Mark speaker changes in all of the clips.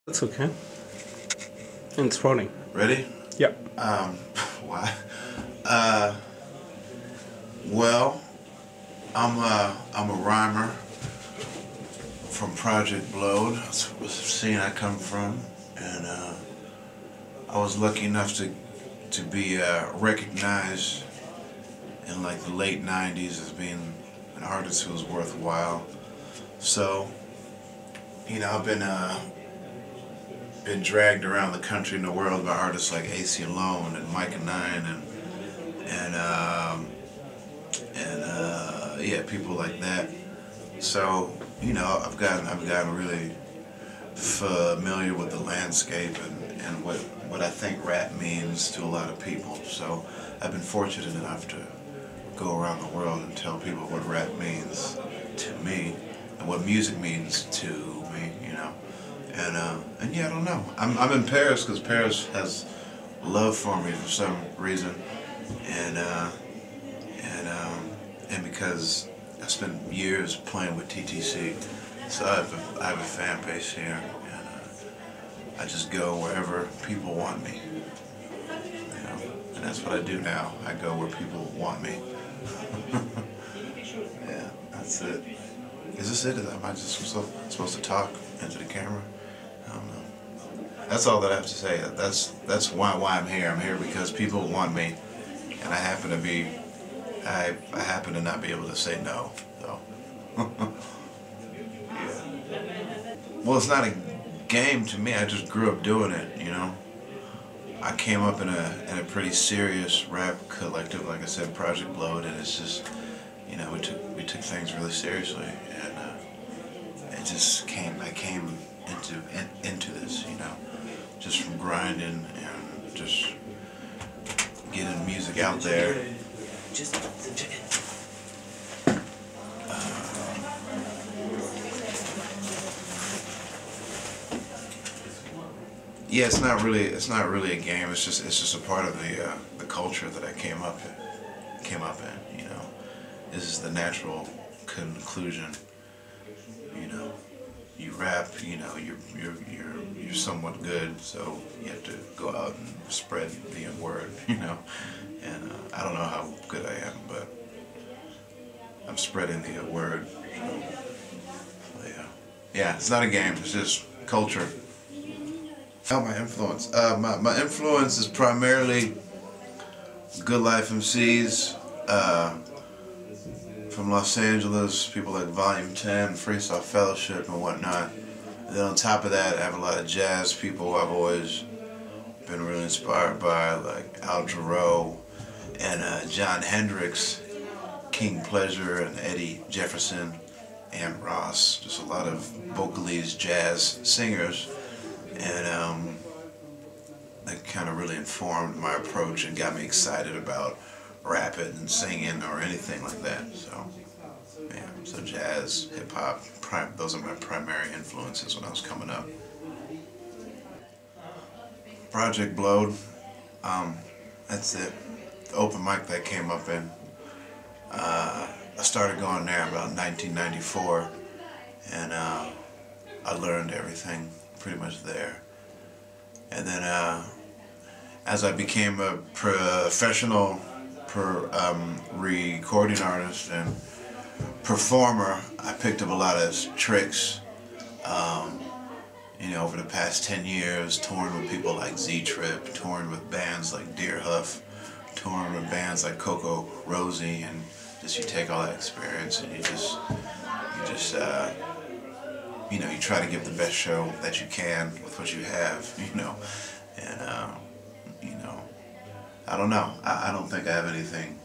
Speaker 1: That's okay. And it's funny.
Speaker 2: Ready?
Speaker 1: Yep.
Speaker 2: Why? Uh, well, I'm a rhymer from Project Blowed. That's the scene I come from, and I was lucky enough to be recognized in like the late '90s as being an artist who was worthwhile. So, I've been dragged around the country and the world by artists like AC Alone and Micah Nine and yeah, people like that. So I've gotten really familiar with the landscape and what I think rap means to a lot of people. So I've been fortunate enough to go around the world and tell people what rap means to me and what music means to me. And yeah, I don't know. I'm in Paris because Paris has love for me for some reason, and and because I spent years playing with TTC, so I have a fan base here, and I just go wherever people want me, and that's what I do now. I go where people want me. Yeah, that's it. Is this it? Am I just supposed to talk into the camera? I don't know. That's all that I have to say. That's why I'm here. I'm here because people want me, and I happen to not be able to say no. So, yeah. Well, it's not a game to me. I just grew up doing it. I came up in a pretty serious rap collective, like I said, Project Blowed, and it's just, we took things really seriously, and it just I came into this, just from grinding and just getting music out there. Yeah, it's not really a game. It's just a part of the culture that I came up in. This is the natural conclusion. You rap. You're somewhat good, so you have to go out and spread the word. And I don't know how good I am, but I'm spreading the word. So, yeah, it's not a game. It's just culture. My influence. My influence is primarily Good Life MCs from Los Angeles, people like Volume 10, Freestyle Fellowship, and whatnot. And then on top of that, I have a lot of jazz people I've always been really inspired by, like Al Jarreau and John Hendricks, King Pleasure, and Eddie Jefferson, and Ross. Just a lot of vocalese jazz singers. And that kind of really informed my approach and got me excited about rapping and singing or anything like that. So, yeah, so jazz, hip-hop, those are my primary influences when I was coming up. Project Blowed, that's it. The open mic that I came up in. I started going there about 1994, and I learned everything pretty much there. And then as I became a professional recording artist and performer, I picked up a lot of tricks. Over the past 10 years, touring with people like Z-Trip, touring with bands like Deer Huff, touring with bands like Coco Rosie, and just you take all that experience and you try to give the best show that you can with what you have, and I don't know. I don't think I have anything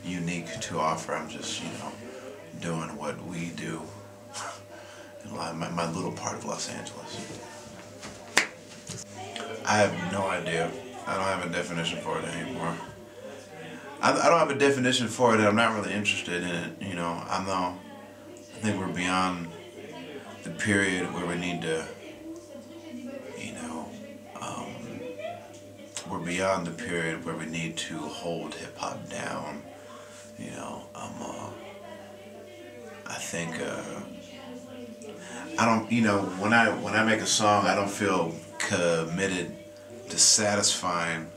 Speaker 2: unique to offer. I'm just, doing what we do in my little part of Los Angeles. I have no idea. I don't have a definition for it anymore. I don't have a definition for it, and I'm not really interested in it. I think we're beyond the period where we need to, we're beyond the period where we need to hold hip-hop down. I think I don't, you know, when I make a song, I don't feel committed to satisfying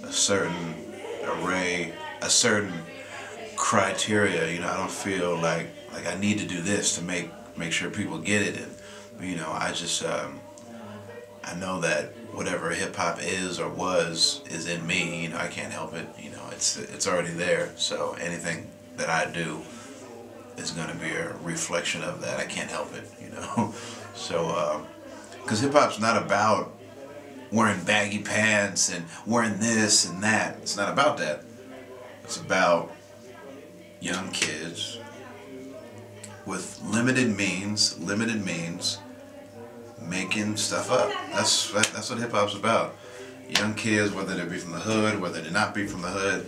Speaker 2: a certain array, a certain criteria. You know, I don't feel like I need to do this to make sure people get it. And you know, I just I know that whatever hip hop is or was is in me. You know, I can't help it. You know, it's already there. So anything that I do is going to be a reflection of that. I can't help it. You know, so because hip hop's not about wearing baggy pants and wearing this and that. It's not about that. It's about young kids with limited means, making stuff up. That's what hip hop's about. Young kids, whether they be from the hood, whether they not be from the hood,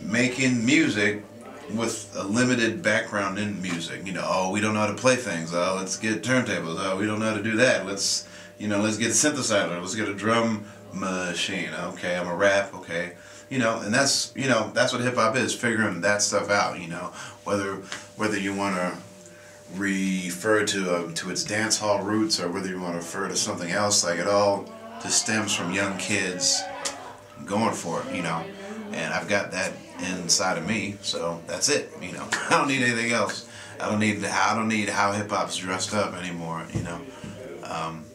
Speaker 2: making music with a limited background in music. You know, oh, we don't know how to play things. Oh, let's get turntables. Oh, we don't know how to do that. Let's get a synthesizer. Let's get a drum machine. Okay, I'm a rap. Okay, you know, and that's what hip hop is, figuring that stuff out. You know, whether you want to refer to its dance hall roots or whether you want to refer to something else, like it all just stems from young kids going for it. You know, and I've got that inside of me, so that's it. You know, I don't need anything else. I don't need how hip hop's dressed up anymore. You know.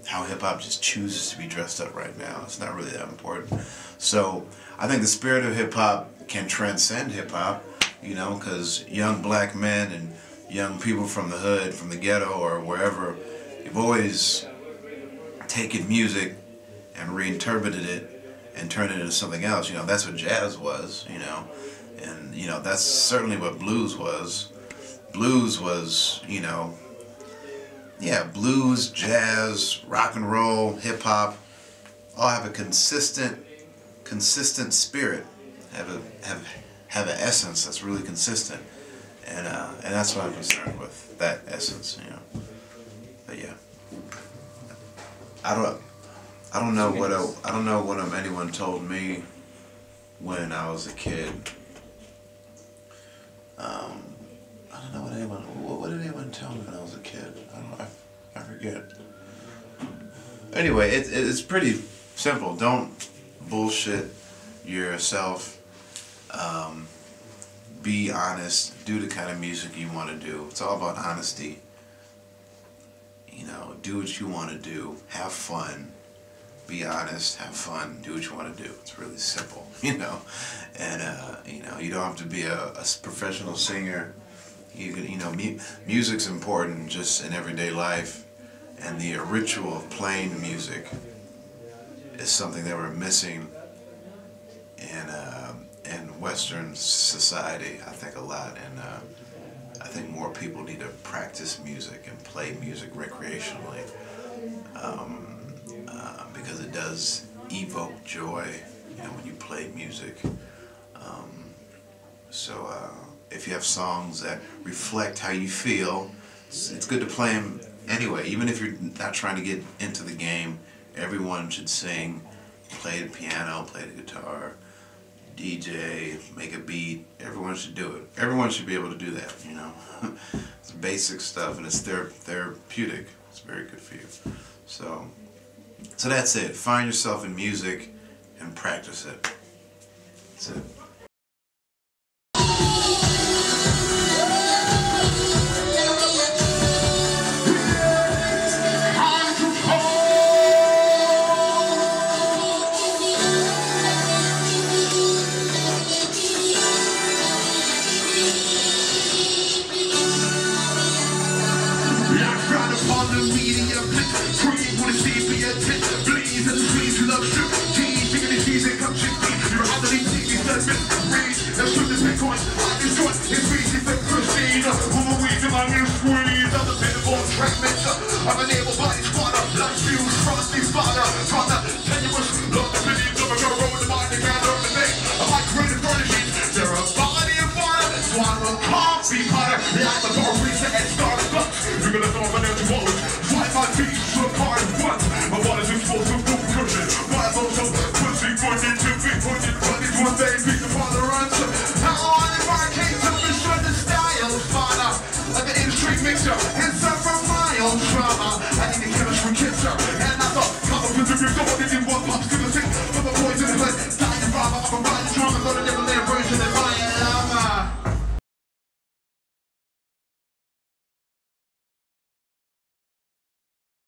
Speaker 2: How hip-hop just chooses to be dressed up right now. It's not really that important. So I think the spirit of hip-hop can transcend hip-hop, you know, because young black men and young people from the hood, from the ghetto or wherever, have always taken music and reinterpreted it and turned it into something else. You know, that's what jazz was, you know, and, you know, that's certainly what blues was. Blues was, you know, yeah, blues, jazz, rock and roll, hip hop, all have a consistent spirit, have an essence that's really consistent, and that's what I'm concerned with, that essence, you know. But yeah, I don't know what anyone told me when I was a kid. I don't know what did anyone tell me when I was a kid? I forget. Anyway, it's pretty simple. Don't bullshit yourself. Be honest. Do the kind of music you want to do. It's all about honesty. You know, do what you want to do. Have fun. Be honest. Have fun. Do what you want to do. It's really simple, you know. And you know, you don't have to be a professional singer. You know, music's important just in everyday life, and the ritual of playing music is something that we're missing in Western society, I think, a lot, and I think more people need to practice music and play music recreationally, because it does evoke joy, you know, when you play music. So if you have songs that reflect how you feel, it's good to play them anyway. Even if you're not trying to get into the game, everyone should sing, play the piano, play the guitar, DJ, make a beat. Everyone should do it. Everyone should be able to do that, you know. It's basic stuff, and it's therapeutic. It's very good for you. So that's it. Find yourself in music and practice it. That's it.
Speaker 3: I'm an able-bodied squatter, like you, frosty father, from the tenuous, love the millions of a girl, roll the mind together, the thing, I like greater furnishings, they're a body of water, swallow coffee potter, like the bar reset and start